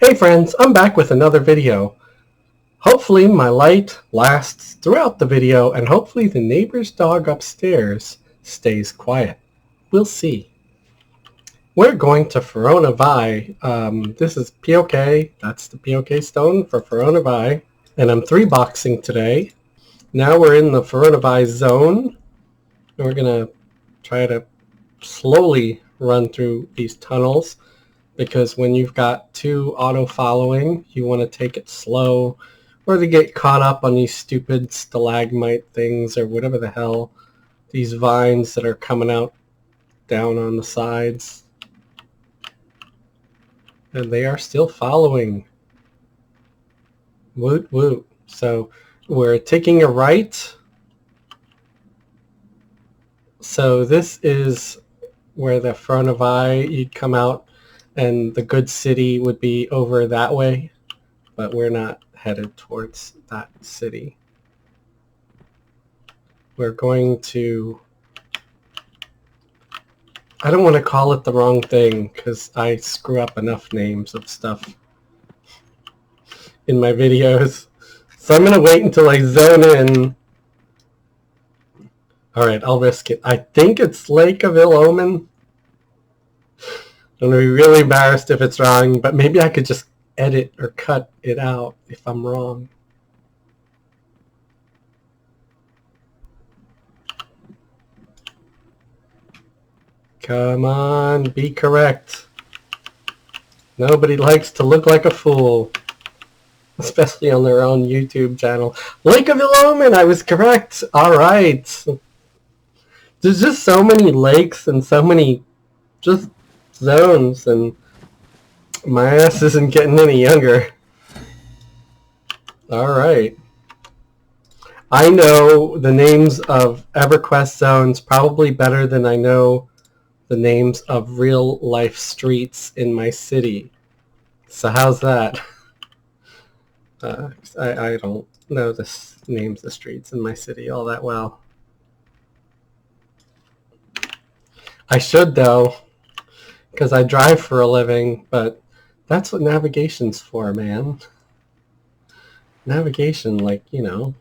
Hey friends, I'm back with another video. Hopefully my light lasts throughout the video and hopefully the neighbor's dog upstairs stays quiet. We'll see. We're going to Veronavi. This is POK. That's the POK stone for Veronavi. And I'm 3-boxing today. Now we're in the Veronavi zone. And we're going to try to slowly run through these tunnels. Because when you've got 2 auto-following, you want to take it slow, or to get caught up on these stupid stalagmite things, or whatever the hell, these vines that are coming out down on the sides. And they are still following. Woot woot. So we're taking a right. So this is where the front of eye, you'd come out, and the good city would be over that way, but we're not headed towards that city. We're going to, I don't want to call it the wrong thing because I screw up enough names of stuff in my videos. So I'm going to wait until I zone in. Alright, I'll risk it. I think it's Lake of Ill Omen. I'm going to be really embarrassed if it's wrong, but maybe I could just edit or cut it out if I'm wrong. Come on, be correct. Nobody likes to look like a fool, especially on their own YouTube channel. Lake of Ill Omen, I was correct. All right. There's just so many lakes and so many just zones, and my ass isn't getting any younger. Alright. I know the names of Everquest zones probably better than I know the names of real life streets in my city. So how's that? I don't know the names of streets in my city all that well. I should though, because I drive for a living, but that's what navigation's for, man. Navigation, like, you know,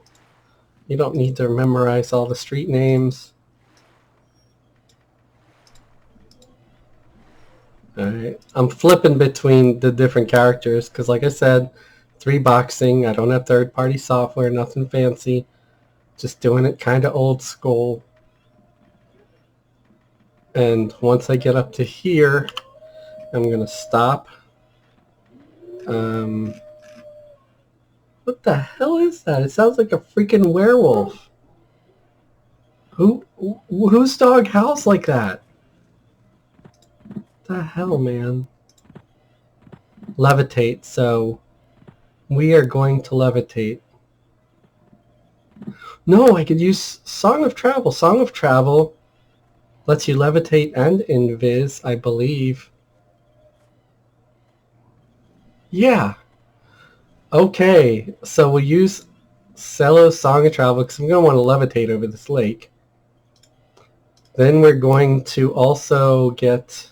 you don't need to memorize all the street names. Alright, I'm flipping between the different characters, because like I said, 3-boxing, I don't have third-party software, nothing fancy. Just doing it kind of old school. And once I get up to here, I'm going to stop. What the hell is that? It sounds like a freaking werewolf. Whose dog howls like that? What the hell, man? Levitate, so we are going to levitate. No, I could use Song of Travel. Song of Travel lets you levitate and invis, I believe. Yeah. Okay, so we'll use Cello's Song of Travel because I'm going to want to levitate over this lake. Then we're going to also get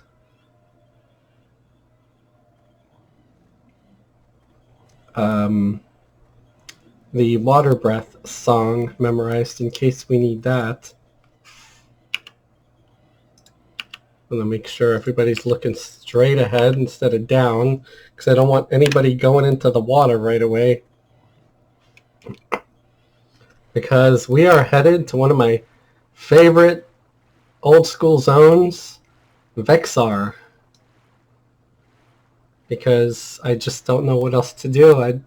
the Water Breath song memorized in case we need that. I'm going to make sure everybody's looking straight ahead instead of down, because I don't want anybody going into the water right away. Because we are headed to one of my favorite old school zones, Veksar. Because I just don't know what else to do. I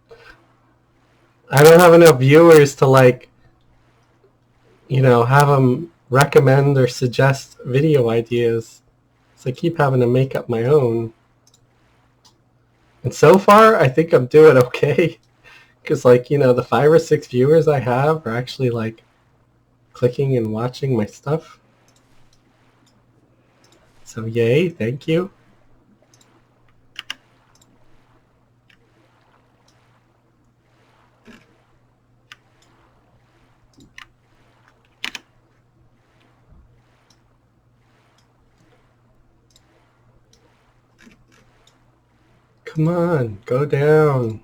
don't have enough viewers to, like, you know, have them recommend or suggest video ideas. So I keep having to make up my own. And so far, I think I'm doing okay. Because, like, you know, the 5 or 6 viewers I have are actually, like, clicking and watching my stuff. So yay, thank you. Come on, go down.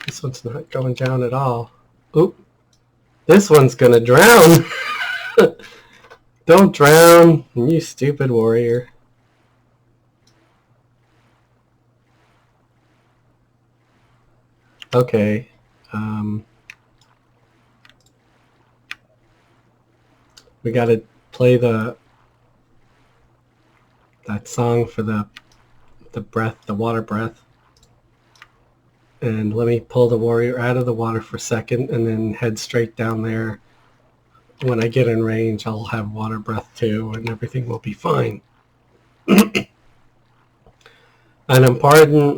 This one's not going down at all. Oop. This one's gonna drown. Don't drown, you stupid warrior. Okay. We gotta play that song for the breath, the water breath. And let me pull the warrior out of the water for a second and then head straight down there. When I get in range, I'll have water breath too, and everything will be fine. And pardon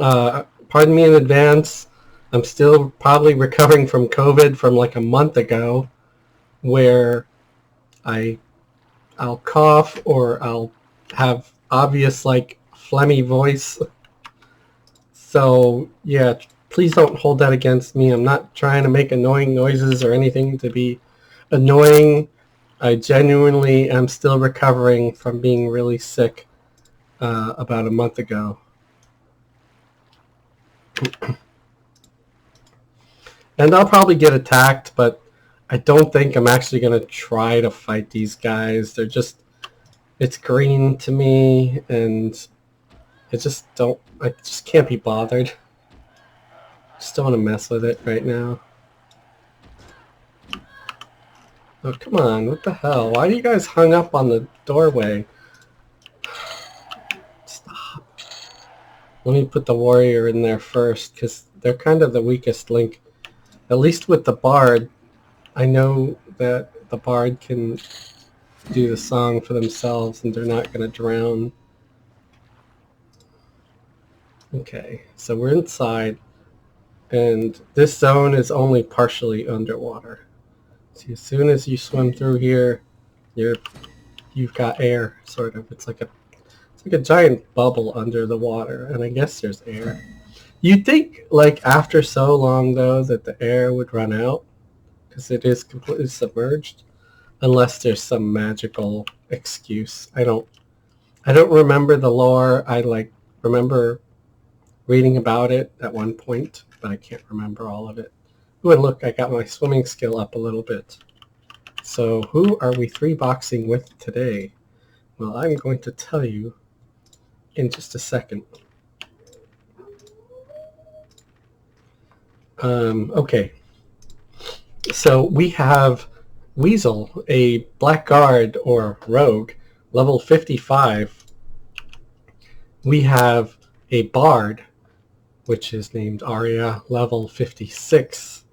me in advance. I'm still probably recovering from COVID from like a month ago, where I'll cough or I'll have obvious like phlegmy voice. So yeah, please don't hold that against me. I'm not trying to make annoying noises or anything to be annoying. I genuinely am still recovering from being really sick about a month ago. And I'll probably get attacked, but I don't think I'm actually going to try to fight these guys. They're just, it's green to me, and I just can't be bothered. Just don't want to mess with it right now. Oh, come on, what the hell? Why are you guys hung up on the doorway? Stop. Let me put the warrior in there first, because they're kind of the weakest link. At least with the bard, I know that the bard can do the song for themselves and they're not going to drown. Okay, so we're inside, and this zone is only partially underwater. See, as soon as you swim through here, you've got air, sort of. It's like a giant bubble under the water, and I guess there's air. You'd think, like, after so long, though, that the air would run out, because it is completely submerged, unless there's some magical excuse. I don't remember the lore. I, like, remember reading about it at one point, but I can't remember all of it. Ooh, and look, I got my swimming skill up a little bit. So, who are we 3-boxing with today? Well, I'm going to tell you in just a second. Okay, so we have Weasel, a blackguard or rogue, level 55. We have a bard, which is named Arya, level 56,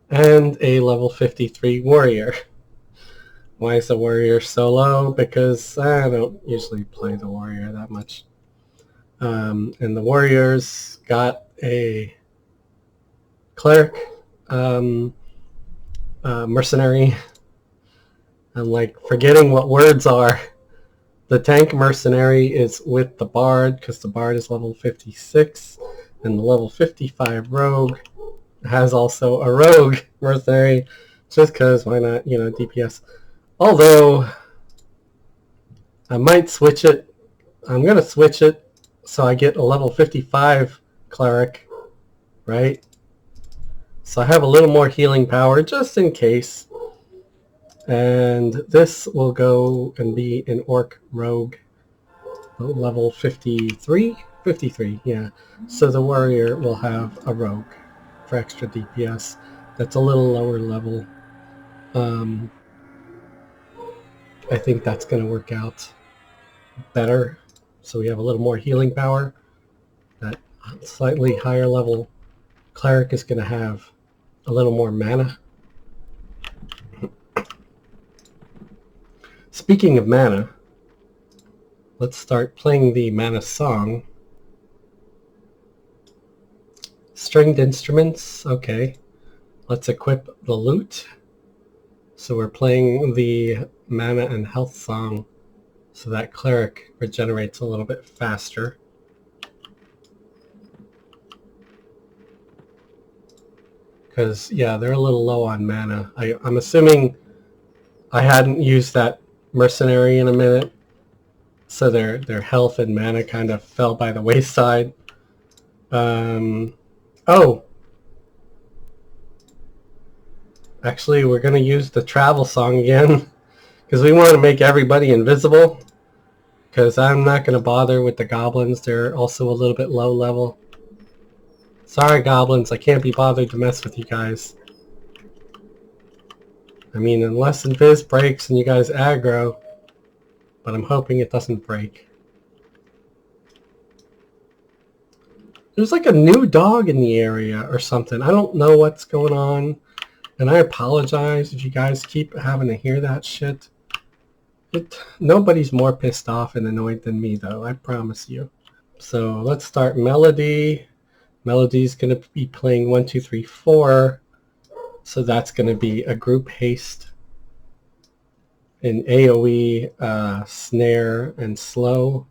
and a level 53 warrior. Why is the warrior so low? Because I don't usually play the warrior that much. And the warrior's got a cleric, mercenary. I'm like forgetting what words are. The tank mercenary is with the bard because the bard is level 56, and the level 55 rogue has also a rogue mercenary, just because why not, you know, DPS. Although I might switch it. I'm going to switch it so I get a level 55 cleric, right? So I have a little more healing power just in case. And this will go and be an orc rogue, level 53? 53, yeah. So the warrior will have a rogue for extra DPS. That's a little lower level. I think that's going to work out better. So we have a little more healing power. That slightly higher level cleric is going to have a little more mana. Speaking of mana, let's start playing the mana song. Stringed instruments, okay. Let's equip the lute. So we're playing the mana and health song so that cleric regenerates a little bit faster. Because, yeah, they're a little low on mana. I'm assuming I hadn't used that mercenary in a minute, so their health and mana kind of fell by the wayside. Oh, actually, we're going to use the travel song again because we want to make everybody invisible, because I'm not going to bother with the goblins. They're also a little bit low level. Sorry, goblins, I can't be bothered to mess with you guys. I mean, unless Invis breaks and you guys aggro, but I'm hoping it doesn't break. There's like a new dog in the area or something. I don't know what's going on, and I apologize if you guys keep having to hear that shit. Nobody's more pissed off and annoyed than me, though, I promise you. So let's start Melody. Melody's going to be playing 1, 2, 3, 4. So that's going to be a group haste in AoE, snare, and slow,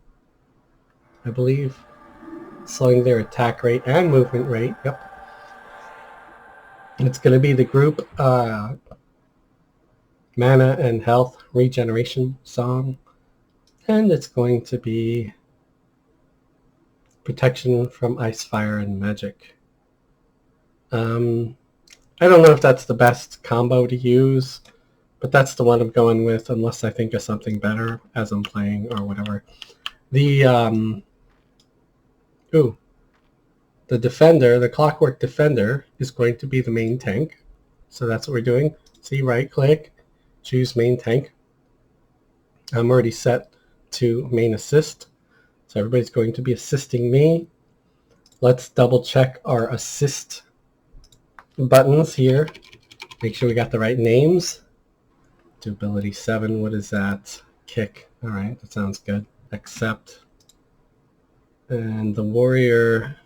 I believe. Slowing their attack rate and movement rate. Yep. It's going to be the group mana and health regeneration song. And it's going to be protection from ice, fire, and magic. I don't know if that's the best combo to use, but that's the one I'm going with, unless I think of something better as I'm playing or whatever. The Defender, the Clockwork Defender, is going to be the main tank. So that's what we're doing. See, right click, choose main tank. I'm already set to main assist. So everybody's going to be assisting me. Let's double check our assist buttons here. Make sure we got the right names. Ability 7, what is that? Kick. Alright, that sounds good. Accept. And the warrior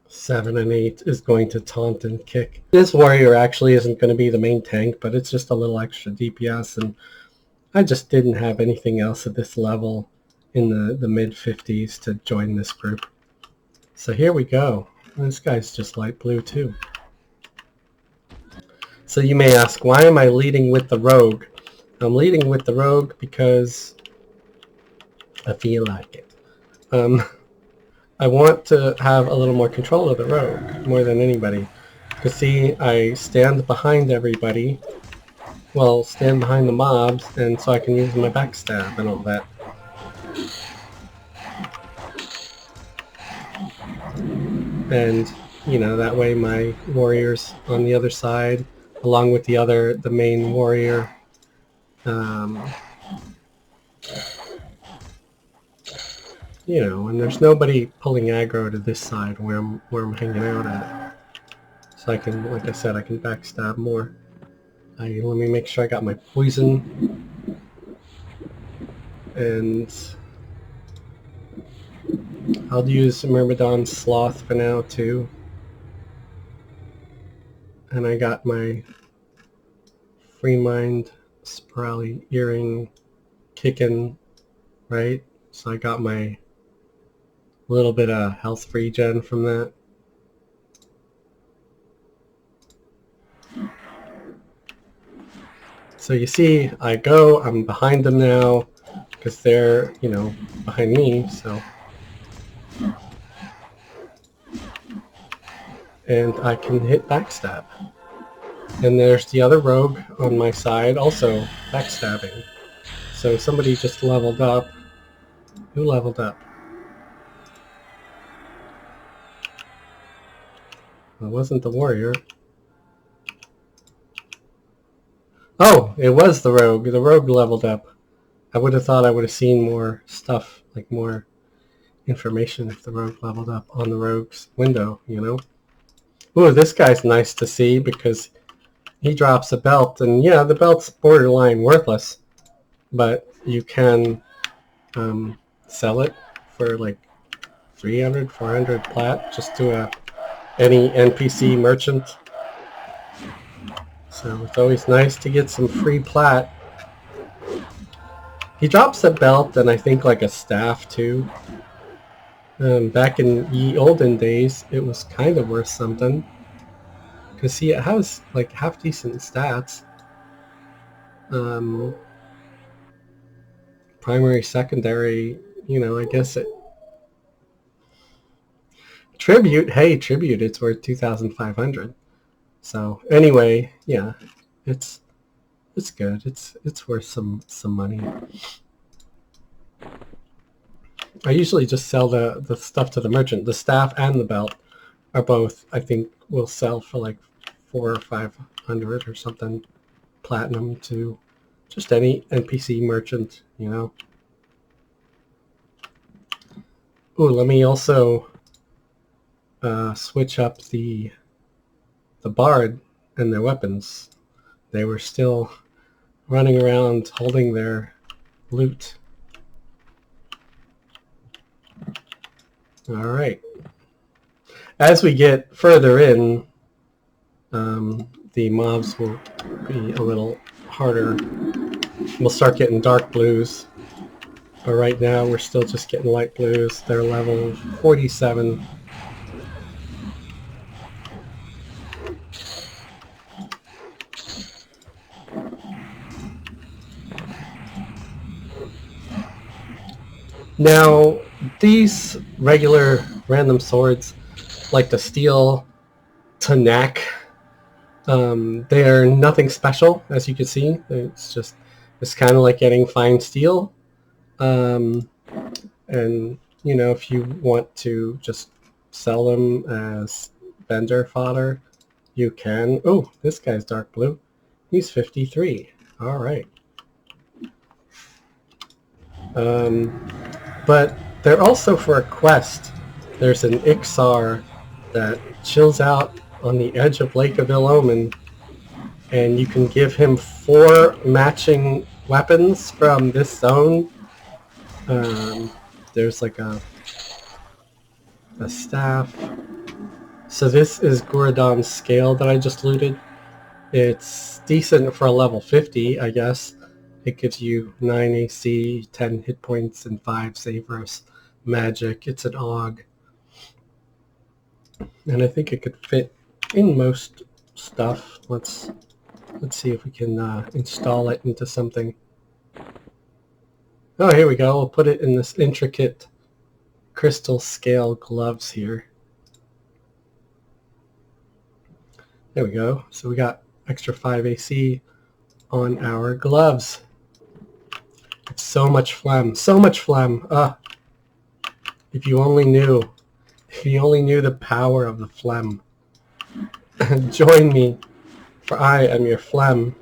7 and 8 is going to taunt and kick. This warrior actually isn't going to be the main tank, but it's just a little extra DPS, and I just didn't have anything else at this level in the mid 50s to join this group. So here we go. This guy's just light blue too. So you may ask, why am I leading with the rogue? I'm leading with the rogue because I feel like it. I want to have a little more control of the rogue, more than anybody. Because see, I stand behind everybody, well, stand behind the mobs, and so I can use my backstab and all that. And, you know, that way my warriors on the other side, along with the main warrior, you know, and there's nobody pulling aggro to this side where I'm hanging out at. So I can, like I said, I can backstab more. Let me make sure I got my poison. And I'll use Myrmidon Sloth for now too. And I got my Free Mind Spirally Earring kicking, right? So I got my little bit of health regen from that. So you see, I'm behind them now, because they're, you know, behind me, so. And I can hit backstab. And there's the other rogue on my side, also backstabbing. So somebody just leveled up. Who leveled up? It wasn't the warrior. Oh, it was the rogue. The rogue leveled up. I would have thought I would have seen more stuff, like more information if the rogue leveled up on the rogue's window, you know? Ooh, this guy's nice to see because he drops a belt, and yeah, the belt's borderline worthless, but you can sell it for like 300, 400 plat just to any NPC merchant. So it's always nice to get some free plat. He drops a belt and I think like a staff too. Back in ye olden days, it was kind of worth something. Because see, it has like half decent stats. Primary, secondary, you know, I guess it... Tribute, hey, tribute, it's worth 2,500. So anyway, yeah, it's good. It's worth some money. I usually just sell the stuff to the merchant. The staff and the belt are both, I think, will sell for like 400 or 500 or something platinum to just any NPC merchant, you know. Ooh, let me also switch up the bard and their weapons. They were still running around holding their loot. All right. As we get further in, the mobs will be a little harder. We'll start getting dark blues. But right now we're still just getting light blues. They're level 47. Now, these regular random swords, like the steel to knack, they're nothing special, as you can see. It's kind of like getting fine steel. And, you know, if you want to just sell them as vendor fodder, you can. Oh, this guy's dark blue. He's 53. All right. But they're also for a quest. There's an Ixar that chills out on the edge of Lake of Ill Omen, and you can give him 4 matching weapons from this zone. There's like a staff. So this is Guradan's scale that I just looted. It's decent for a level 50, I guess. It gives you 9 AC, 10 hit points, and 5 save versus magic. It's an AUG. And I think it could fit in most stuff. Let's see if we can install it into something. Oh, here we go. We'll put it in this intricate crystal scale gloves here. There we go. So we got extra 5 AC on our gloves. It's so much phlegm. So much phlegm. If you only knew. If you only knew the power of the phlegm. Join me, for I am your phlegm.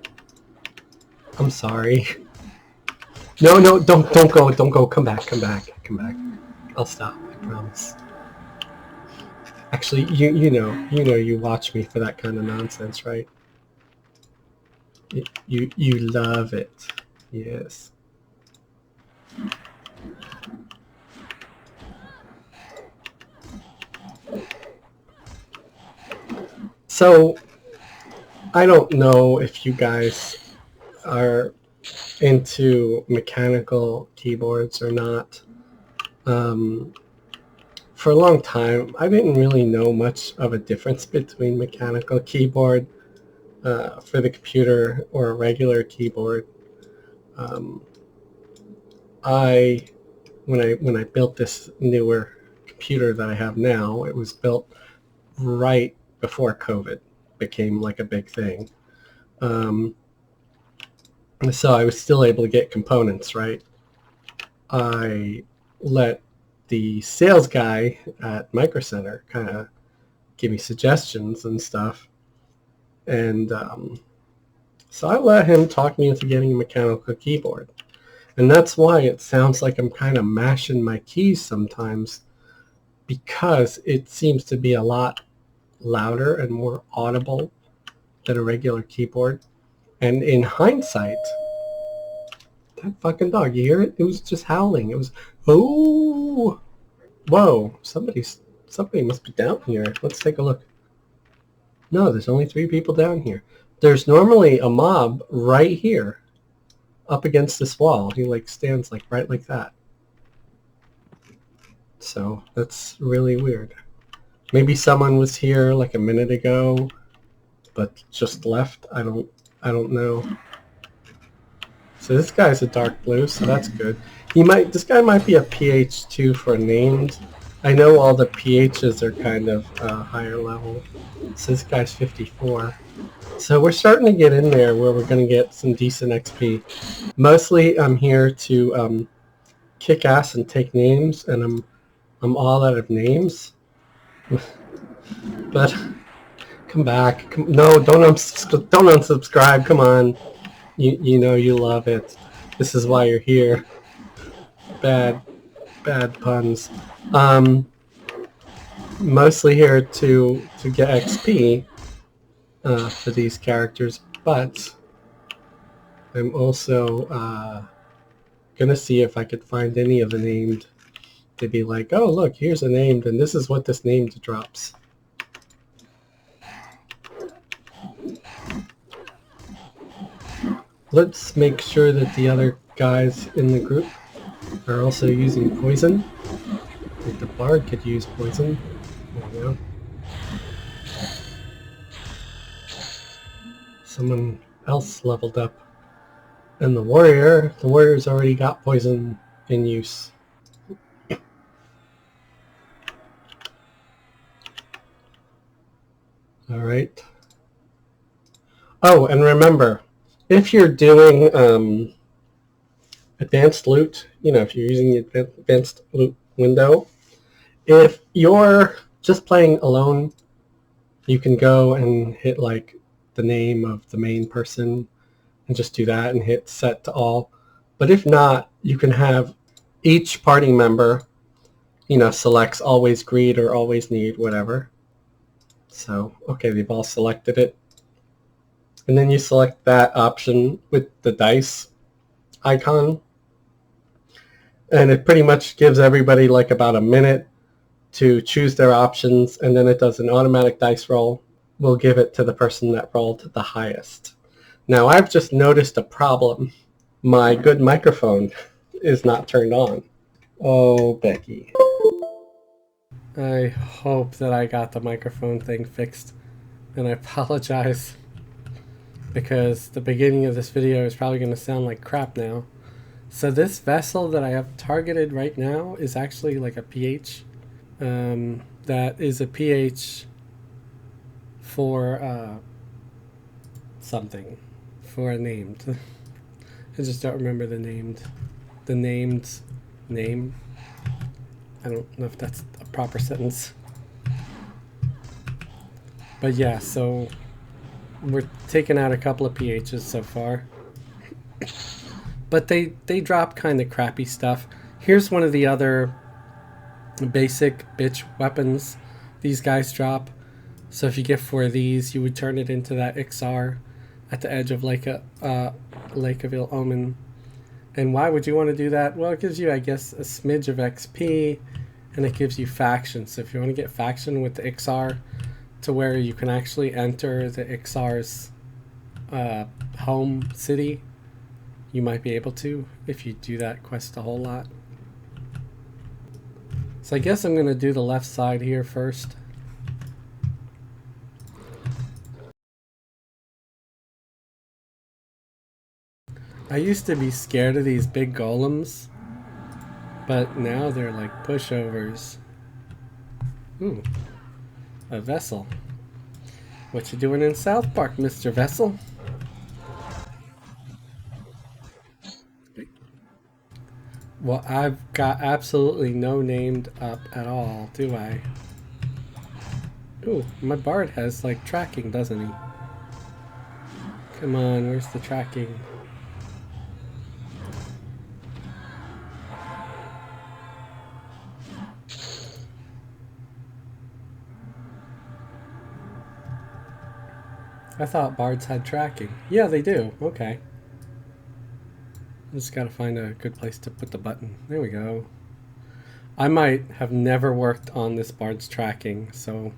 I'm sorry. No, don't go. Come back. I'll stop, I promise. Actually, you know you watch me for that kind of nonsense, right? You love it. Yes. So, I don't know if you guys are into mechanical keyboards or not. For a long time, I didn't really know much of a difference between mechanical keyboard for the computer or a regular keyboard. When I built this newer computer that I have now, it was built right before COVID became like a big thing. So I was still able to get components, right? I let the sales guy at Micro Center kind of give me suggestions and stuff. And so I let him talk me into getting a mechanical keyboard. And that's why it sounds like I'm kind of mashing my keys sometimes, because it seems to be a lot louder and more audible than a regular keyboard. And in hindsight, that fucking dog, you hear it? It was just howling. It was, oh, whoa, somebody must be down here. Let's take a look. No, there's only 3 people down here. There's normally a mob right here up against this wall. He like stands like right like that. So that's really weird. Maybe someone was here like a minute ago but just left. I don't know. So this guy's a dark blue, so that's good. This guy might be a PH2 for named. I know all the PHs are kind of higher level. So this guy's 54. So we're starting to get in there where we're going to get some decent XP. Mostly I'm here to kick ass and take names, and I'm all out of names. But come back. No, don't unsubscribe. Come on. You know you love it. This is why you're here. Bad puns. Mostly here to get XP for these characters, but I'm also gonna see if I could find any of the named to be like, oh look, here's a named, and this is what this named drops. Let's make sure that the other guys in the group are also using poison. I think the bard could use poison. There we go. Someone else leveled up. And the warrior's already got poison in use. Alright. Oh, and remember, if you're doing advanced loot, if you're using the advanced loot window, if you're just playing alone, you can go and hit like the name of the main person and just do that and hit set to all. But if not, you can have each party member, selects always greet or always need, whatever. So, okay, they've all selected it. And then you select that option with the dice icon. And it pretty much gives everybody like about a minute to choose their options, and then it does an automatic dice roll. We'll give it to the person that rolled the highest. Now I've just noticed a problem. My good microphone is not turned on. Oh, Becky. I hope that I got the microphone thing fixed, and I apologize because the beginning of this video is probably going to sound like crap now. So this vessel that I have targeted right now is actually like a PH. That is a PH for something, for a named. I just don't remember the named name. I don't know if that's a proper sentence. But yeah, so we're taking out a couple of PHs so far. But they drop kind of crappy stuff. Here's one of the other basic bitch weapons these guys drop. So if you get 4 of these, you would turn it into that XR at the edge of Lake of Ill Omen. And why would you want to do that? Well, it gives you, I guess, a smidge of XP, and it gives you faction. So if you want to get faction with the XR to where you can actually enter the XR's home city, you might be able to if you do that quest a whole lot. So I guess I'm going to do the left side here first. I used to be scared of these big golems, but now they're like pushovers. Ooh, a vessel. What you doing in South Park, Mr. Vessel? Well, I've got absolutely no named up at all, do I? Ooh, my bard has like tracking, doesn't he? Come on, where's the tracking? I thought bards had tracking. Yeah, they do. Okay. Just gotta find a good place to put the button. There we go. I might have never worked on this bard's tracking, so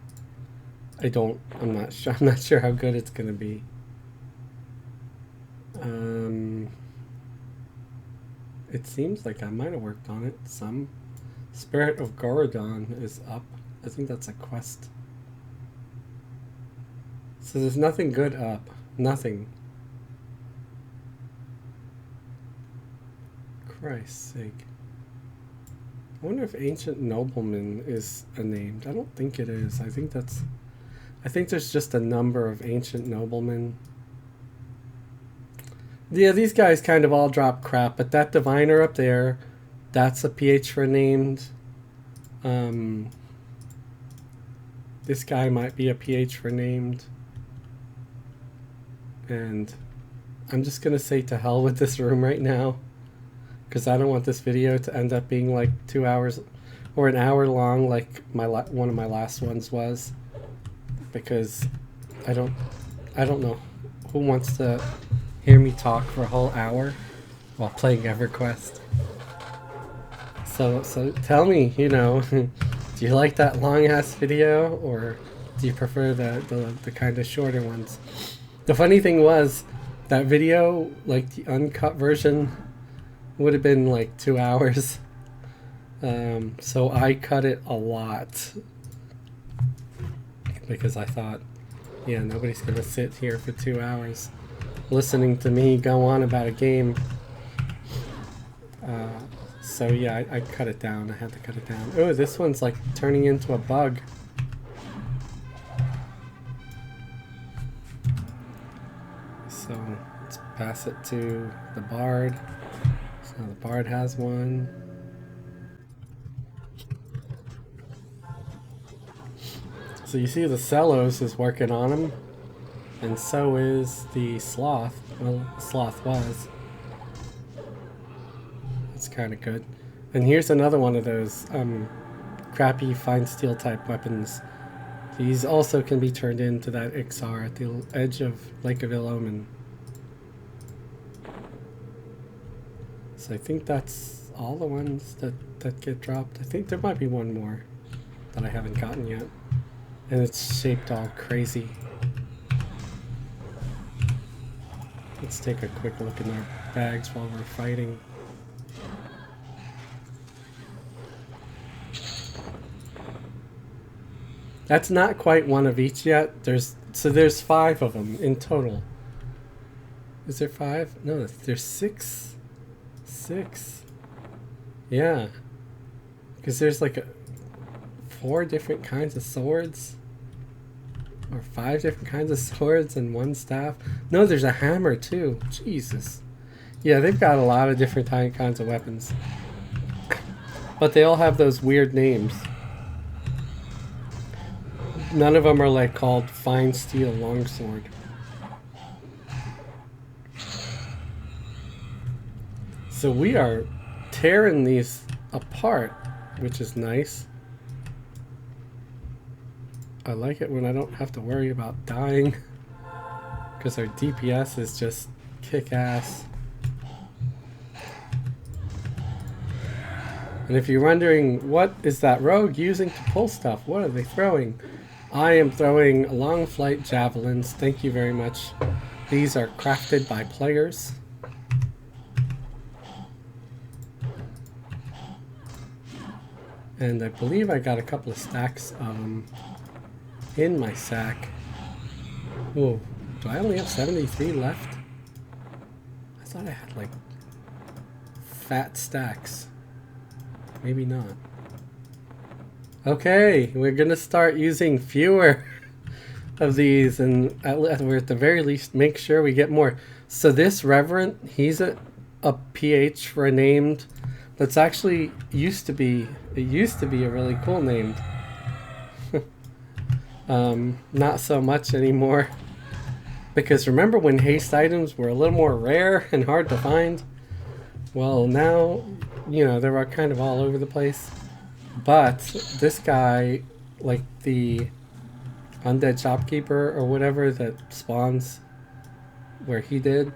I'm not sure how good it's gonna be. It seems like I might have worked on it some. Spirit of Gorodon is up. I think that's a quest. So there's nothing good up. Nothing. Christ's sake. I wonder if Ancient Nobleman is a named. I don't think it is. I think there's just a number of Ancient Noblemen. Yeah, these guys kind of all drop crap, but that Diviner up there, that's a PH for named. This guy might be a PH for named. And I'm just going to say to hell with this room right now, because I don't want this video to end up being like 2 hours or an hour long like one of my last ones was, because I don't know who wants to hear me talk for a whole hour while playing Everquest. So tell me, you know, do you like that long ass video, or do you prefer the kind of shorter ones? The funny thing was, that video, like the uncut version, would have been like 2 hours. So I cut it a lot, because I thought, yeah, nobody's gonna sit here for 2 hours listening to me go on about a game. So yeah, I cut it down. I had to cut it down. Oh, this one's like turning into a bug. So let's pass it to the Bard. So the Bard has one. So you see the Celos is working on him, and so is the Sloth. Well, the Sloth was. That's kind of good. And here's another one of those crappy fine steel type weapons. These also can be turned into that Ixar at the edge of Lake of Ill-Omen. So I think that's all the ones that get dropped. I think there might be one more that I haven't gotten yet. And it's shaped all crazy. Let's take a quick look in our bags while we're fighting. That's not quite one of each yet. There's 5 of them in total. Is there 5? No, there's 6. 6. Yeah. Because there's like 4 different kinds of swords. Or 5 different kinds of swords and 1 staff. No, there's a hammer too. Jesus. Yeah, they've got a lot of different kinds of weapons. But they all have those weird names. None of them are like called fine steel longsword. So we are tearing these apart, which is nice. I like it when I don't have to worry about dying, because our DPS is just kick-ass. And if you're wondering, what is that rogue using to pull stuff? What are they throwing? I am throwing long flight javelins. Thank you very much. These are crafted by players. And I believe I got a couple of stacks of them in my sack. Oh, do I only have 73 left? I thought I had like fat stacks. Maybe not. Okay, we're gonna start using fewer of these, and at the very least make sure we get more. So this Reverend, he's a PH for a named that's actually used to be a really cool name. Not so much anymore, because remember when haste items were a little more rare and hard to find? Well, now, you know, they're kind of all over the place. But this guy, like the undead shopkeeper or whatever that spawns where he did,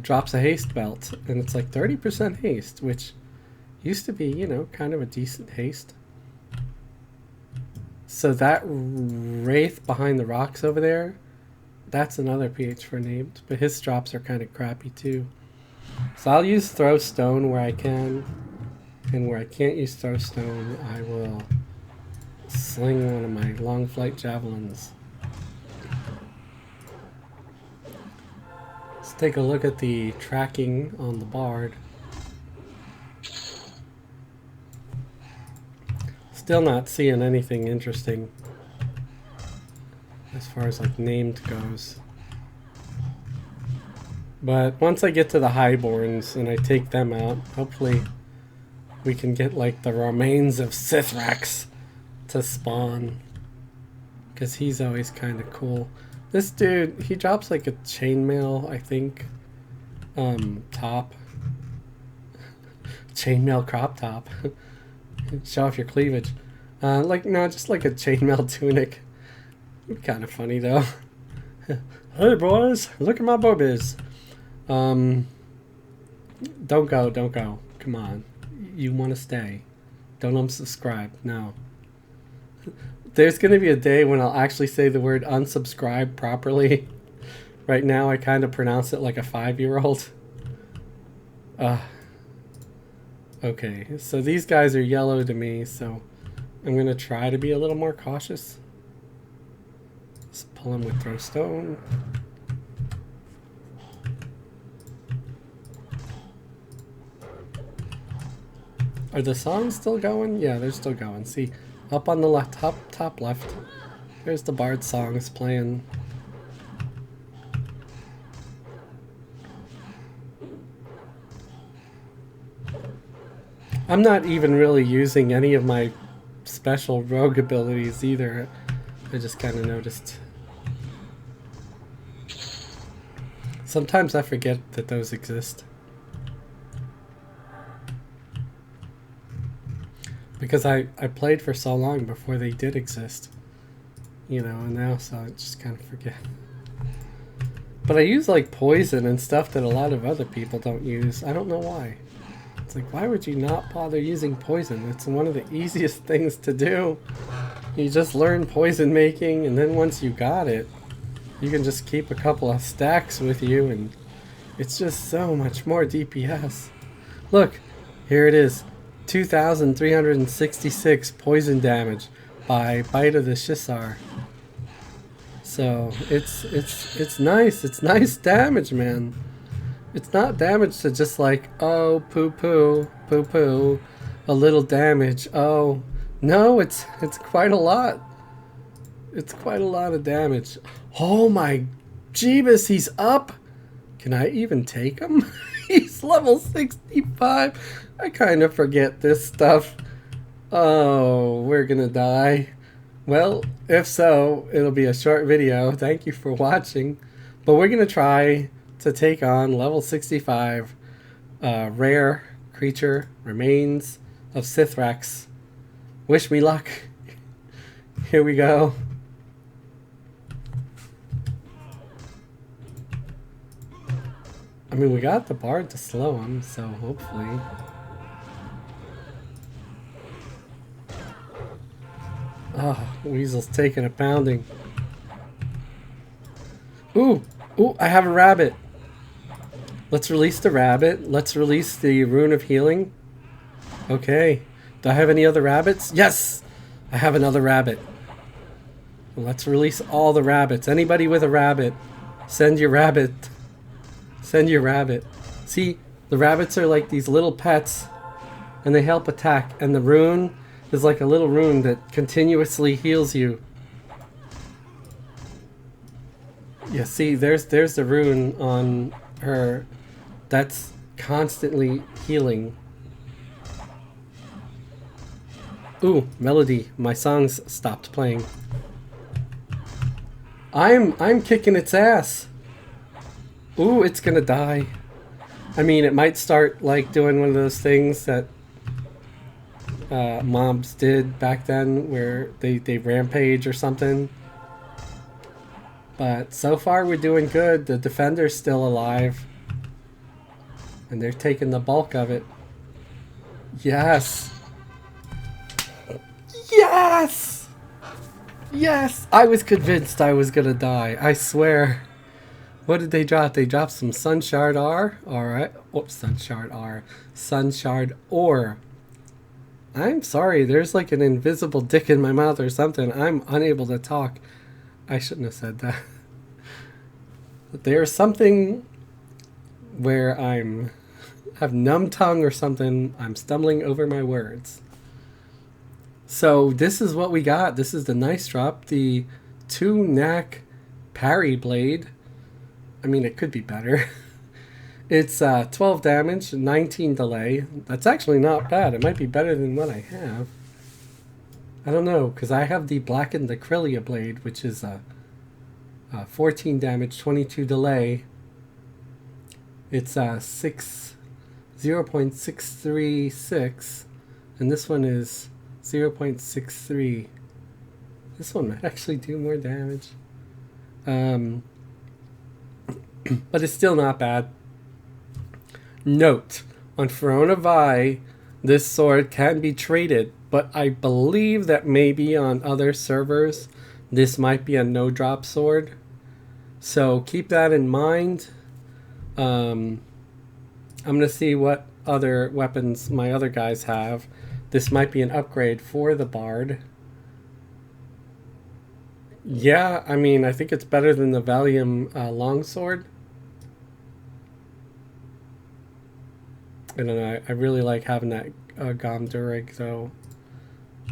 drops a haste belt, and it's like 30% haste, which used to be, you know, kind of a decent haste. So that wraith behind the rocks over there, that's another PH for named, but his drops are kind of crappy too. So I'll use throw stone where I can, and where I can't use throw stone, I will sling one of my long flight javelins. Let's take a look at the tracking on the Bard. Still not seeing anything interesting as far as like named goes. But once I get to the highborns and I take them out, hopefully we can get like the remains of Sithrax to spawn. Because he's always kind of cool. This dude, he drops like a chainmail, I think, top. Chainmail crop top. Show off your cleavage. Like, no, just like a chainmail tunic. Kind of funny though. Hey boys, look at my boobies. Don't go. Come on. You want to stay. Don't unsubscribe. No. There's going to be a day when I'll actually say the word unsubscribe properly. Right now I kind of pronounce it like a 5-year-old. Okay, so these guys are yellow to me, so I'm going to try to be a little more cautious. Let's pull them with throw stone. Are the songs still going? Yeah, they're still going. See, up on the left, top left, there's the Bard songs playing. I'm not even really using any of my special rogue abilities either. I just kind of noticed. Sometimes I forget that those exist. Because I played for so long before they did exist. You know, and now so I just kind of forget. But I use like poison and stuff that a lot of other people don't use. I don't know why. It's like, why would you not bother using poison? It's one of the easiest things to do. You just learn poison making, and then once you got it, you can just keep a couple of stacks with you, and it's just so much more DPS. Look, here it is. 2,366 poison damage by Bite of the Shissar. So it's nice. It's nice damage, man. It's not damage to just like, oh, poo, a little damage. Oh, no, it's quite a lot. It's quite a lot of damage. Oh my Jeebus, he's up. Can I even take him? He's level 65. I kind of forget this stuff. Oh, we're gonna die. Well, if so, it'll be a short video. Thank you for watching. But we're gonna try to take on level 65 rare creature remains of Sithrax. Wish me luck. Here we go. I mean, we got the bard to slow him, so hopefully. Oh, Weasel's taking a pounding. Ooh, I have a rabbit. Let's release the rabbit. Let's release the rune of healing. Okay. Do I have any other rabbits? Yes! I have another rabbit. Let's release all the rabbits. Anybody with a rabbit, send your rabbit. Send your rabbit. See, the rabbits are like these little pets, and they help attack. And the rune is like a little rune that continuously heals you. Yeah, see, there's the rune on her that's constantly healing. Ooh, melody. My songs stopped playing. I'm kicking its ass. Ooh, it's gonna die. I mean, it might start like doing one of those things that mobs did back then where they rampage or something. But so far we're doing good. The defender's still alive. And they're taking the bulk of it. Yes! Yes! Yes! I was convinced I was gonna die. I swear. What did they drop? They dropped some Sun Shard R. Alright. Oops, Sun Shard R. Sun Shard Ore. I'm sorry. There's like an invisible dick in my mouth or something. I'm unable to talk. I shouldn't have said that. But there's something where have numb tongue or something. I'm stumbling over my words. So this is what we got. This is the nice drop. The 2-knack parry blade. I mean, it could be better. It's 12 damage, 19 delay. That's actually not bad. It might be better than what I have. I don't know, because I have the blackened acrylia blade, which is 14 damage, 22 delay. It's 0.636, and this one is 0.63. This one might actually do more damage. But it's still not bad. Note, on Verona Vi, this sword can be traded, but I believe that maybe on other servers, this might be a no-drop sword. So keep that in mind. I'm going to see what other weapons my other guys have. This might be an upgrade for the Bard. Yeah, I mean, I think it's better than the Valium longsword. I don't know, I really like having that Gom Durig, though.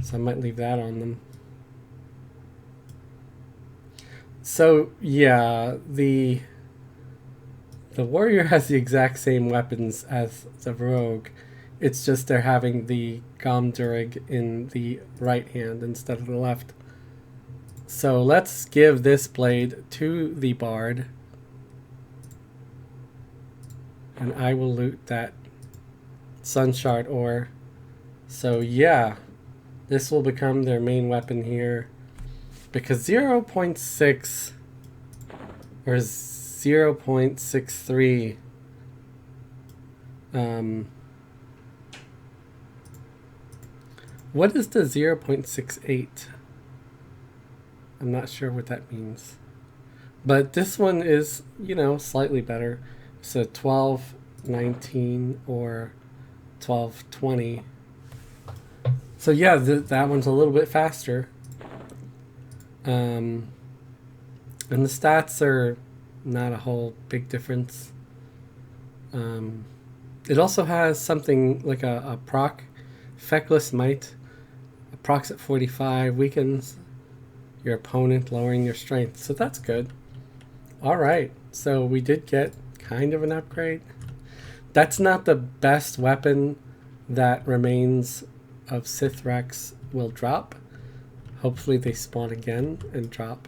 So I might leave that on them. So, yeah, the warrior has the exact same weapons as the rogue. It's just they're having the Gom Durig in the right hand instead of the left. So let's give this blade to the Bard. And I will loot that Sunshard ore. So yeah, this will become their main weapon here. Because 0.6 or 0.63 what is the 0.68? I'm not sure what that means. But this one is, you know, slightly better. So 1219 or 1220. So yeah, that one's a little bit faster. And the stats are not a whole big difference. It also has something like a proc. Feckless Might. Procs at 45. Weakens your opponent, lowering your strength. So that's good. Alright, so we did get kind of an upgrade. That's not the best weapon that remains of Sithrax will drop. Hopefully they spawn again and drop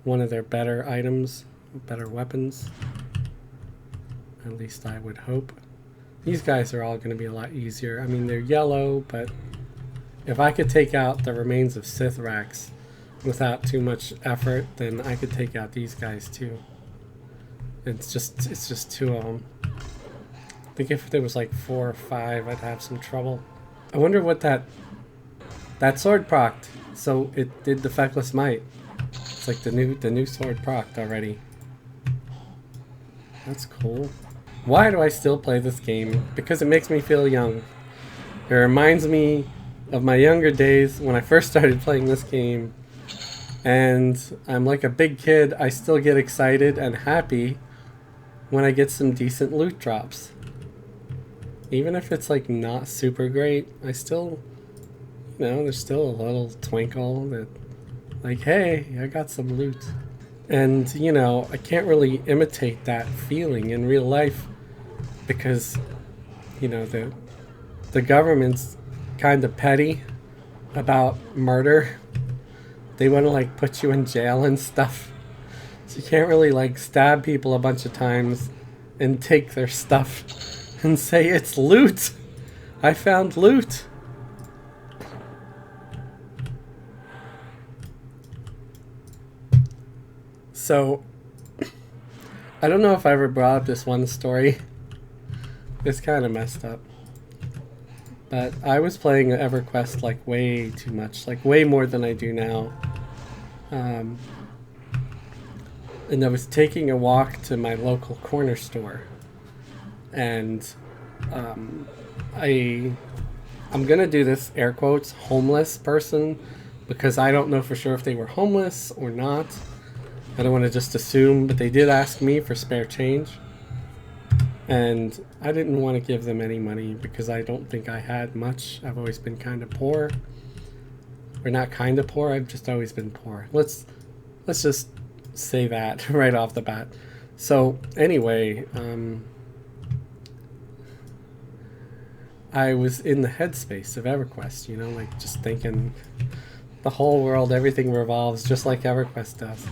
one of their better items, better weapons. At least I would hope. These guys are all going to be a lot easier. I mean, they're yellow, but if I could take out the remains of Sithrax without too much effort, then I could take out these guys too. It's just two of them. I think if there was like 4 or 5, I'd have some trouble. I wonder what that sword procced. So it did the Feckless Might. It's like the new sword procced already. That's cool. Why do I still play this game? Because it makes me feel young. It reminds me of my younger days when I first started playing this game. And I'm like a big kid. I still get excited and happy when I get some decent loot drops. Even if it's like not super great, I still, you know, there's still a little twinkle that like, hey, I got some loot. And, you know, I can't really imitate that feeling in real life because, you know, the government's kind of petty about murder. They want to like put you in jail and stuff. So you can't really like stab people a bunch of times and take their stuff and say it's loot. I found loot. So I don't know if I ever brought up this one story. It's kind of messed up. But I was playing Everquest like way too much, like way more than I do now. And I was taking a walk to my local corner store. And I'm gonna do this air quotes homeless person because I don't know for sure if they were homeless or not. I don't want to just assume, but they did ask me for spare change. And I didn't want to give them any money because I don't think I had much. I've always been kind of poor. Or not kind of poor, I've just always been poor. Let's just say that right off the bat. So anyway, I was in the headspace of Everquest, you know, like just thinking the whole world, everything revolves just like Everquest does.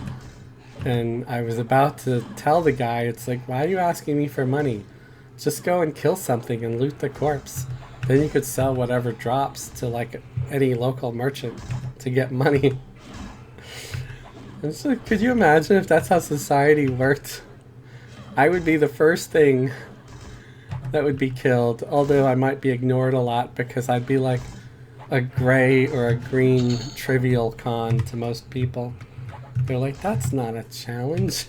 And I was about to tell the guy, it's like, why are you asking me for money? Just go and kill something and loot the corpse. Then you could sell whatever drops to like any local merchant to get money. And so, could you imagine if that's how society worked? I would be the first thing that would be killed, although I might be ignored a lot because I'd be like a gray or a green trivial con to most people. They're like, that's not a challenge.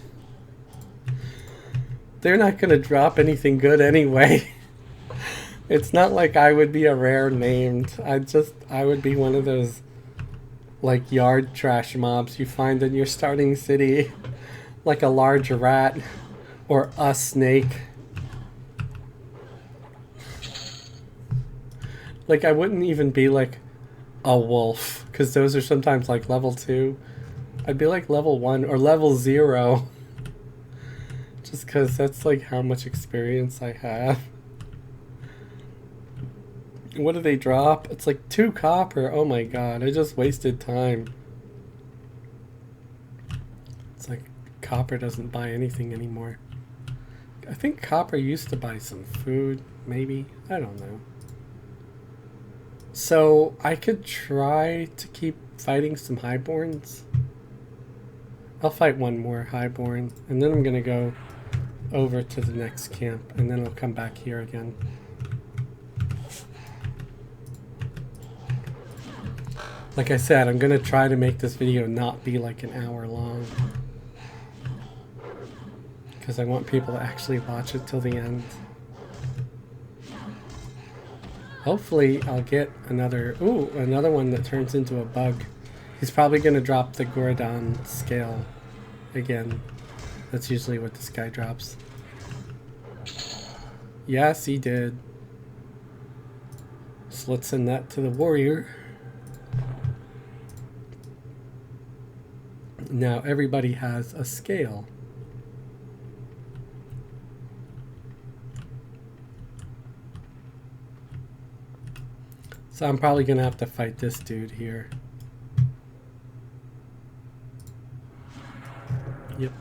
They're not going to drop anything good anyway. It's not like I would be a rare named. I would be one of those like yard trash mobs you find in your starting city. Like a large rat or a snake. Like I wouldn't even be like a wolf, because those are sometimes like level 2. I'd be like level 1 or level 0. Just because that's like how much experience I have. What do they drop? It's like 2 copper. Oh my god, I just wasted time. It's like copper doesn't buy anything anymore. I think copper used to buy some food, maybe. I don't know. So I could try to keep fighting some highborns. I'll fight one more highborn, and then I'm gonna go over to the next camp, and then I'll come back here again. Like I said, I'm gonna try to make this video not be like an hour long, because I want people to actually watch it till the end. Hopefully I'll get another one that turns into a bug. He's probably gonna drop the Gorodon scale again. That's usually what this guy drops. Yes, he did. So let's send that to the warrior. Now everybody has a scale. So I'm probably gonna have to fight this dude here. Yep.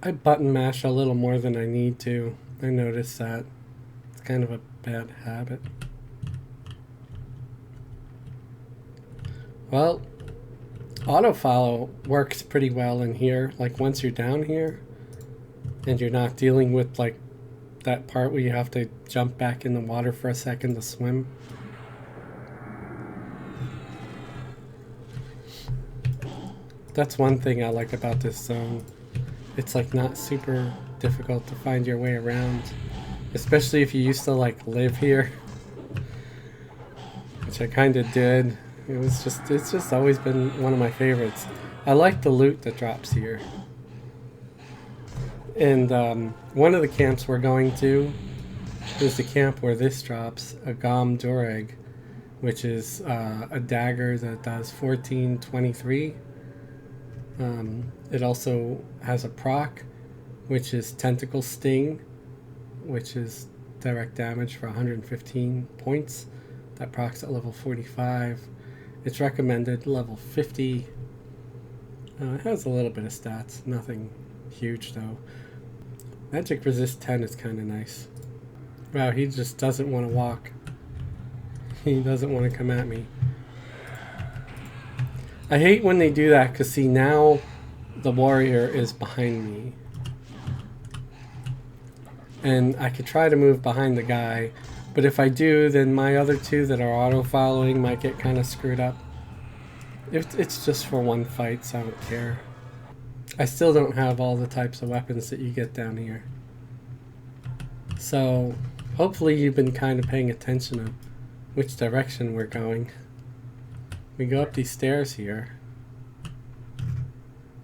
I button mash a little more than I need to. I noticed that. It's kind of a bad habit. Well, autofollow works pretty well in here. Like once you're down here and you're not dealing with like that part where you have to jump back in the water for a second to swim. That's one thing I like about this zone. It's like not super difficult to find your way around, especially if you used to like live here, which I kind of did. It's just always been one of my favorites. I like the loot that drops here. And one of the camps we're going to is the camp where this drops, a Gom Dureg, which is a dagger that does 1423. It also has a proc, which is Tentacle Sting, which is direct damage for 115 points. That procs at level 45. It's recommended level 50. It has a little bit of stats, nothing huge though. Magic resist 10 is kind of nice. Wow, he just doesn't want to walk. He doesn't want to come at me. I hate when they do that, because see, now the warrior is behind me. And I could try to move behind the guy, but if I do, then my other two that are auto-following might get kind of screwed up. It's just for one fight, so I don't care. I still don't have all the types of weapons that you get down here. So hopefully you've been kind of paying attention to which direction we're going. We go up these stairs here.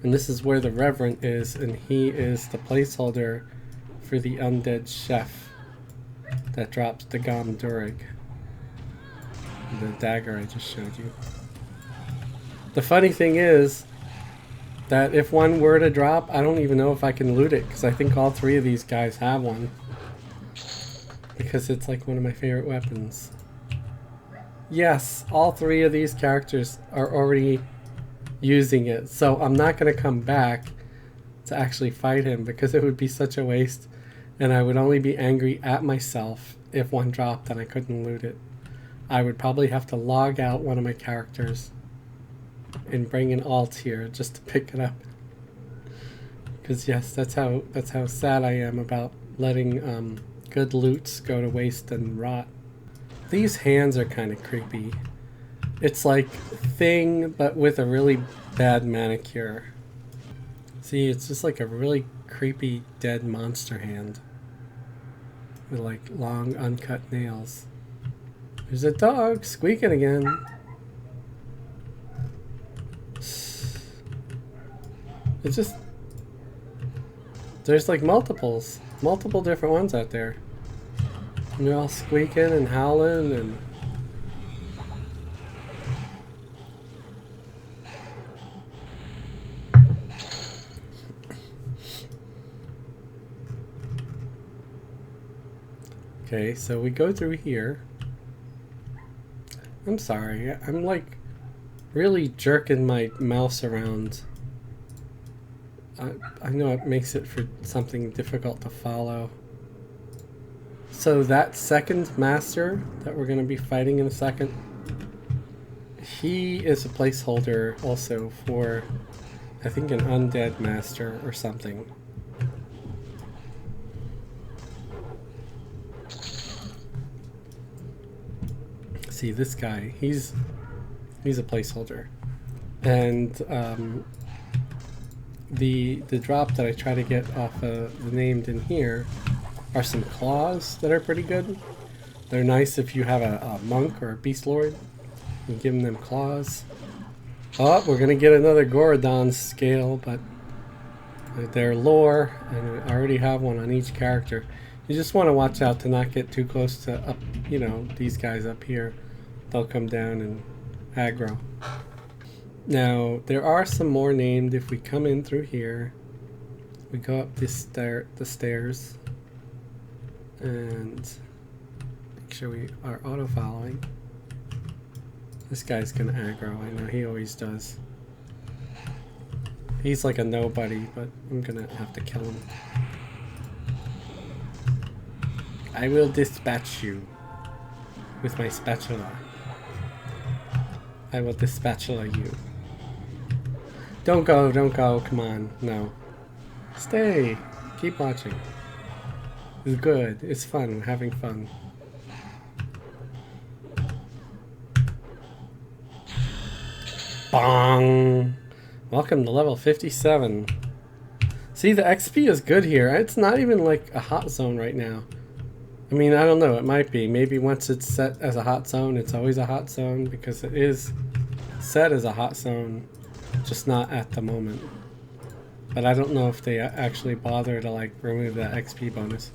And this is where the Reverend is, and he is the placeholder for the undead chef that drops the Gom Durig. The dagger I just showed you. The funny thing is that if one were to drop, I don't even know if I can loot it, because I think all three of these guys have one. Because it's like one of my favorite weapons. Yes, all three of these characters are already using it, so I'm not going to come back to actually fight him because it would be such a waste, and I would only be angry at myself if one dropped and I couldn't loot it. I would probably have to log out one of my characters and bring an alt here just to pick it up. Because yes, that's how sad I am about letting good loots go to waste and rot. These hands are kind of creepy. It's like Thing, but with a really bad manicure. See, it's just like a really creepy dead monster hand. With like long uncut nails. There's a dog squeaking again. It's just... There's like multiple different ones out there. And they're all squeaking and howling and... Okay, so we go through here. I'm sorry, I'm like really jerking my mouse around. I know it makes it for something difficult to follow. So that second master that we're going to be fighting in a second, he is a placeholder also for, I think, an undead master or something. See, this guy, he's a placeholder. And the drop that I try to get off of the named in here are some claws that are pretty good. They're nice if you have a monk or a beast lord. You give them claws. Oh, we're gonna get another Gorodon scale, but they're lore, and I already have one on each character. You just want to watch out to not get too close to up, you know, these guys up here. They'll come down and aggro. Now, there are some more named. If we come in through here, we go up the stairs, and make sure we are auto-following. This guy's gonna aggro, I know he always does. He's like a nobody, but I'm gonna have to kill him. I will dispatch you with my spatula. I will dispatula you. Don't go, come on, no. Stay, keep watching. It's good, it's fun, we're having fun. Bong! Welcome to level 57. See, the XP is good here. It's not even like a hot zone right now. I mean, I don't know, it might be. Maybe once it's set as a hot zone, it's always a hot zone, because it is set as a hot zone, just not at the moment. But I don't know if they actually bother to like remove that XP bonus.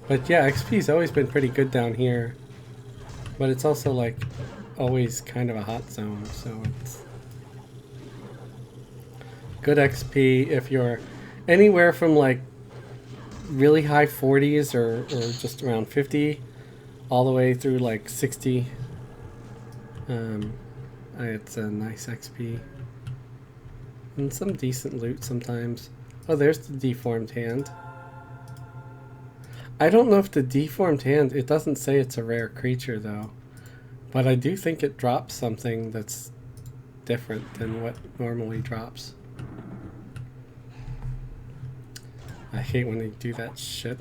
But yeah, XP's always been pretty good down here. But it's also like always kind of a hot zone, so it's good XP if you're anywhere from like really high 40s or just around 50 all the way through like 60. It's a nice XP and some decent loot sometimes. Oh, there's the deformed hand. I don't know if the deformed hand, it doesn't say it's a rare creature though, but I do think it drops something that's different than what normally drops. I hate when they do that shit.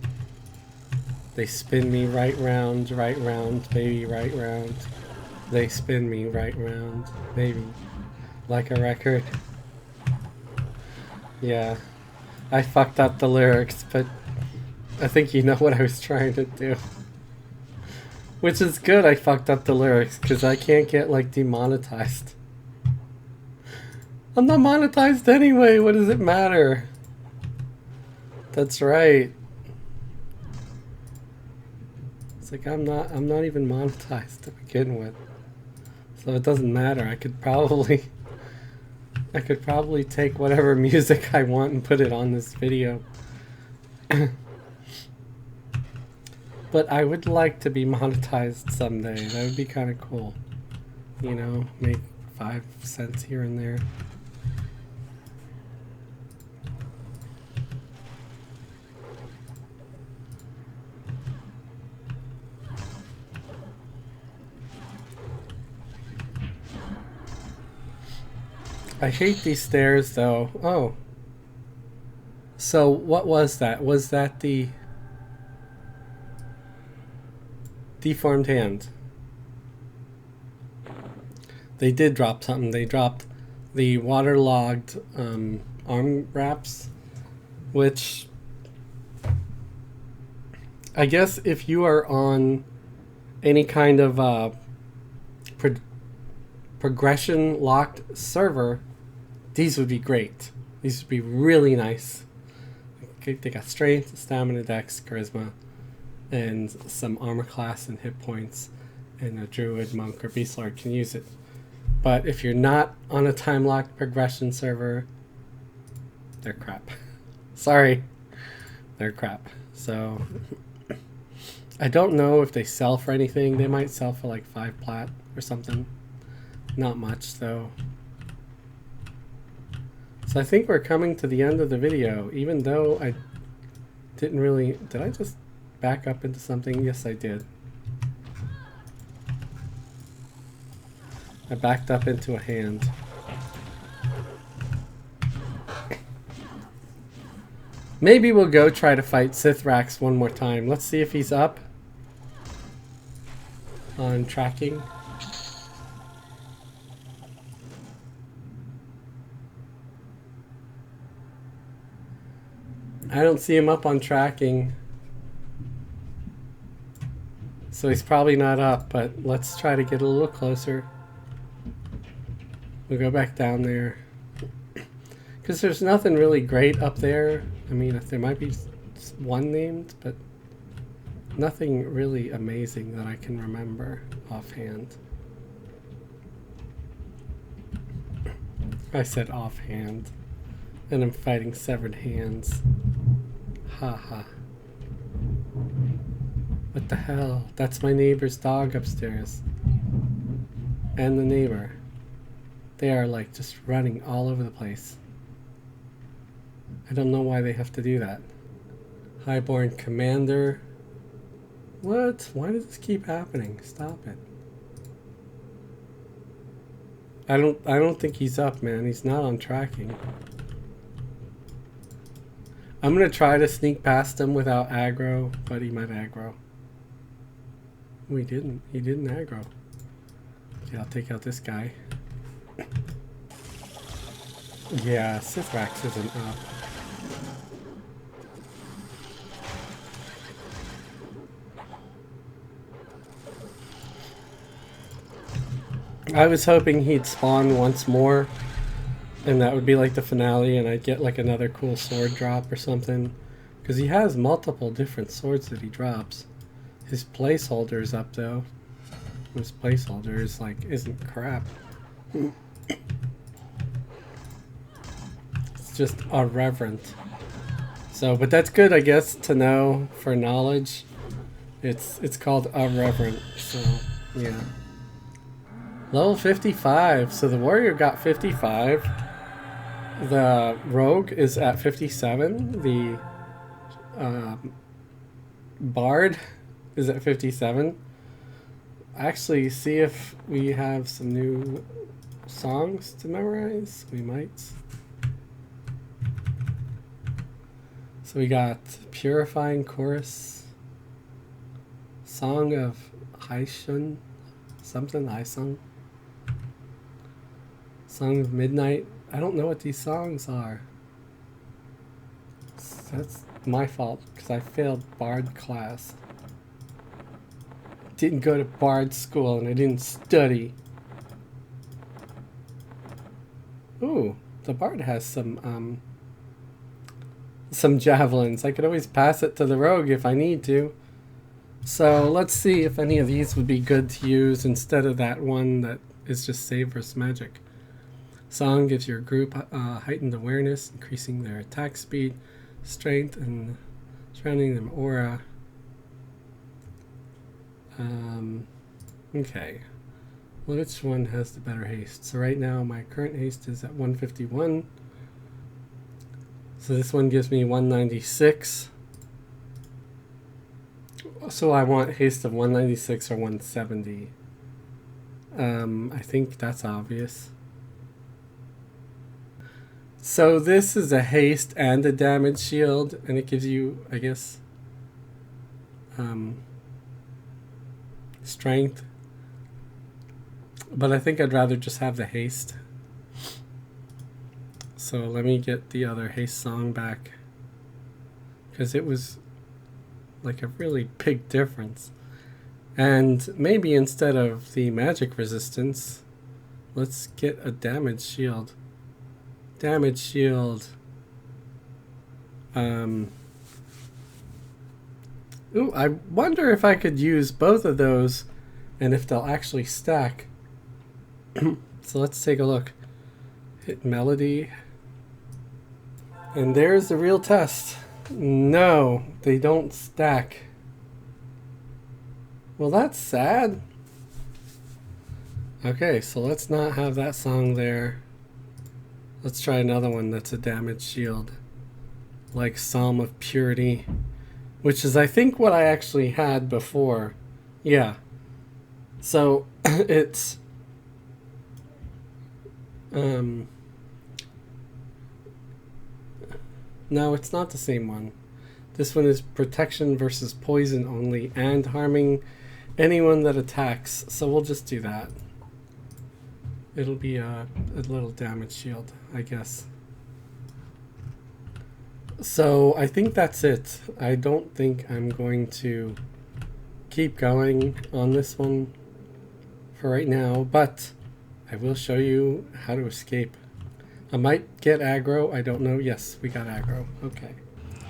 They spin me right round, baby, right round. They spin me right round, baby, like a record. Yeah, I fucked up the lyrics, but I think you know what I was trying to do. Which is good I fucked up the lyrics, because I can't get, like, demonetized. I'm not monetized anyway, what does it matter? That's right. It's like I'm not even monetized to begin with. So it doesn't matter. I could probably take whatever music I want and put it on this video. But I would like to be monetized someday. That would be kind of cool. You know, make 5 cents here and there. I hate these stairs though. Oh. So what was that? Was that the deformed hand? They did drop something. They dropped the waterlogged arm wraps, which I guess if you are on any kind of progression locked server, these would be great. These would be really nice. Okay, they got strength, stamina, dex, charisma, and some armor class and hit points, and a druid, monk, or beast lord can use it. But if you're not on a time locked progression server, they're crap. Sorry, they're crap. So I don't know if they sell for anything. They might sell for like 5 plat or something. Not much though. So I think we're coming to the end of the video, even though I didn't really... Did I just back up into something? Yes, I did. I backed up into a hand. Maybe we'll go try to fight Sithrax one more time. Let's see if he's up on tracking. I don't see him up on tracking. So he's probably not up, but let's try to get a little closer. We'll go back down there. Because there's nothing really great up there. I mean, there might be one named, but nothing really amazing that I can remember offhand. I said offhand. And I'm fighting severed hands. Haha. What the hell? That's my neighbor's dog upstairs. And the neighbor. They are like just running all over the place. I don't know why they have to do that. Highborn Commander. What? Why does this keep happening? Stop it. I don't think he's up, man. He's not on tracking. I'm gonna try to sneak past him without aggro, but he might aggro. Oh, he didn't. He didn't aggro. Okay, I'll take out this guy. Yeah, Sithrax isn't up. I was hoping he'd spawn once more, and that would be like the finale, and I'd get like another cool sword drop or something. Because he has multiple different swords that he drops. His placeholder's up though. His placeholder is like, isn't crap. It's just irreverent. So, but that's good, I guess, to know for knowledge. It's called irreverent, so yeah. Level 55. So the warrior got 55. The rogue is at 57. The bard is at 57. Actually, see if we have some new songs to memorize. We might. So we got Purifying Chorus, Song of Haishun, something Haisung, Song of Midnight. I don't know what these songs are. That's my fault, because I failed Bard class. Didn't go to Bard school and I didn't study. Ooh, the Bard has some javelins. I could always pass it to the rogue if I need to. So let's see if any of these would be good to use instead of that one that is just save versus magic. Song gives your group heightened awareness, increasing their attack speed, strength, and surrounding them aura. Okay. Which one has the better haste? So right now my current haste is at 151. So this one gives me 196. So I want haste of 196 or 170. I think that's obvious. So this is a haste and a damage shield, and it gives you, I guess, strength. But I think I'd rather just have the haste. So let me get the other haste song back, because it was like a really big difference. And maybe instead of the magic resistance, let's get a damage shield. Damage shield. Ooh, I wonder if I could use both of those and if they'll actually stack. So let's take a look. Hit melody. And there's the real test. No, they don't stack. Well, that's sad. Okay, so let's not have that song there. Let's try another one that's a damage shield. Like Psalm of Purity. Which is, I think, what I actually had before. Yeah. So, it's... No, it's not the same one. This one is protection versus poison only and harming anyone that attacks. So we'll just do that. It'll be a little damage shield, I guess. So I think that's it. I don't think I'm going to keep going on this one for right now, but I will show you how to escape. I might get aggro, I don't know. Yes, we got aggro. Okay.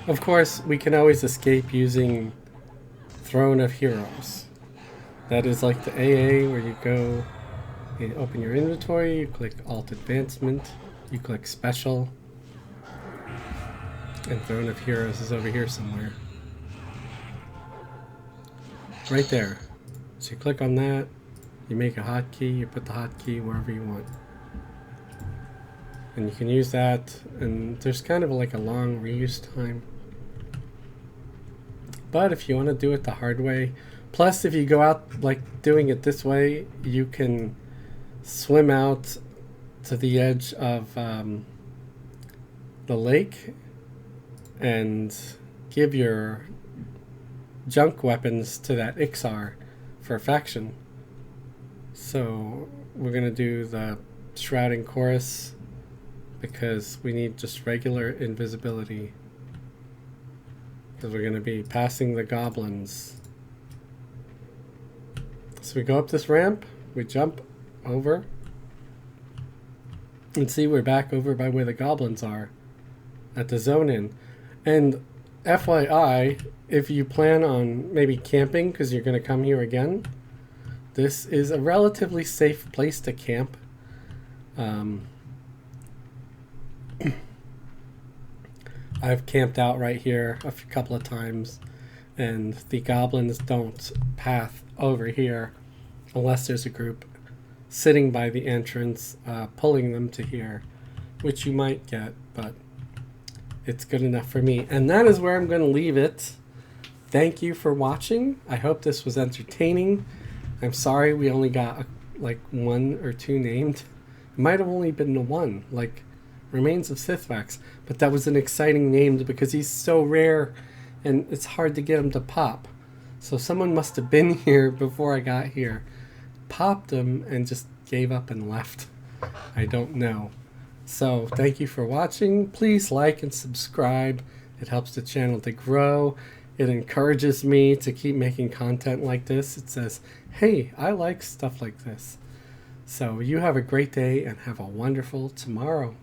Of course, we can always escape using Throne of Heroes. That is like the AA where you go, you open your inventory, you click Alt Advancement, you click Special, and Throne of Heroes is over here somewhere. Right there. So you click on that, you make a hotkey, you put the hotkey wherever you want. And you can use that, and there's kind of like a long reuse time. But if you want to do it the hard way, plus if you go out like doing it this way, you can swim out to the edge of the lake and give your junk weapons to that Ixar for faction. So we're going to do the Shrouding Chorus because we need just regular invisibility. Because we're going to be passing the goblins. So we go up this ramp, we jump over, and see we're back over by where the goblins are at the zone in. And FYI, if you plan on maybe camping because you're going to come here again, this is a relatively safe place to camp. I've camped out right here a couple of times, and the goblins don't path over here unless there's a group sitting by the entrance pulling them to here, which you might get, but it's good enough for me. And that is where I'm going to leave it. Thank you for watching. I hope this was entertaining. I'm sorry we only got like 1 or 2 named. It might have only been the 1, like Remains of Sithrax, but that was an exciting name because he's so rare and it's hard to get him to pop. So someone must have been here before I got here, popped him, and just gave up and left. I don't know. So thank you for watching. Please like and subscribe, It helps the channel to grow. It encourages me to keep making content like this. It says, hey, I like stuff like this. So you have a great day and have a wonderful tomorrow.